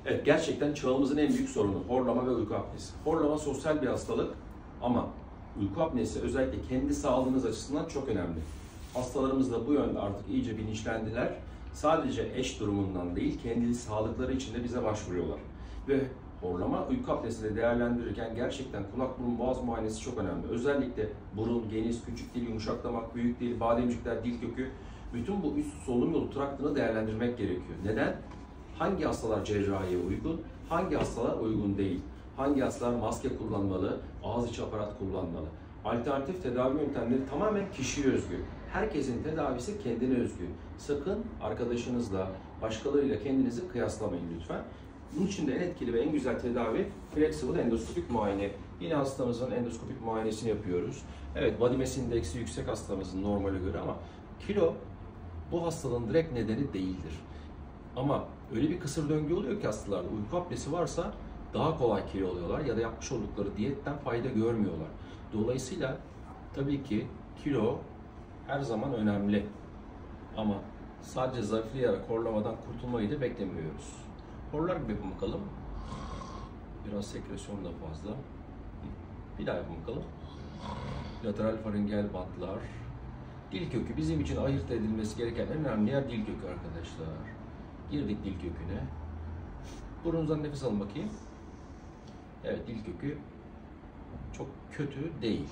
Evet, gerçekten çağımızın en büyük sorunu horlama ve uyku apnesi. Horlama sosyal bir hastalık ama uyku apnesi özellikle kendi sağlığınız açısından çok önemli. Hastalarımız da bu yönde artık iyice bilinçlendiler. Sadece eş durumundan değil, kendi sağlıkları için de bize başvuruyorlar. Ve horlama uyku apnesini değerlendirirken gerçekten kulak, burun, boğaz muayenesi çok önemli. Özellikle burun, geniz, küçük dil, yumuşaklamak, büyük dil, bademcikler, dil kökü, bütün bu üst solunum yolu traktını değerlendirmek gerekiyor. Neden? Hangi hastalar cerrahiye uygun, hangi hastalar uygun değil? Hangi hastalar maske kullanmalı, ağız içi aparat kullanmalı? Alternatif tedavi yöntemleri tamamen kişiye özgü. Herkesin tedavisi kendine özgü. Sakın arkadaşınızla, başkalarıyla kendinizi kıyaslamayın lütfen. Bunun için de en etkili ve en güzel tedavi flexible endoskopik muayene. Yine hastamızın endoskopik muayenesini yapıyoruz. Evet, body mass indeksi yüksek hastamızın normale göre ama kilo bu hastalığın direkt nedeni değildir. Ama öyle bir kısır döngü oluyor ki hastalarda uyku apnesi varsa daha kolay kilo alıyorlar ya da yapmış oldukları diyetten fayda görmüyorlar. Dolayısıyla tabii ki kilo her zaman önemli ama sadece zayıflayarak horlamadan kurtulmayı da beklemiyoruz. Horlar gibi yapın bakalım. Biraz sekresyon da fazla. Bir daha yapın bakalım. Lateral faringel bantlar. Dil kökü bizim için ayırt edilmesi gereken en önemli yer dil kökü arkadaşlar. Girdik dil köküne. Burnunuzdan nefes alın bakayım. Evet, dil kökü çok kötü değil.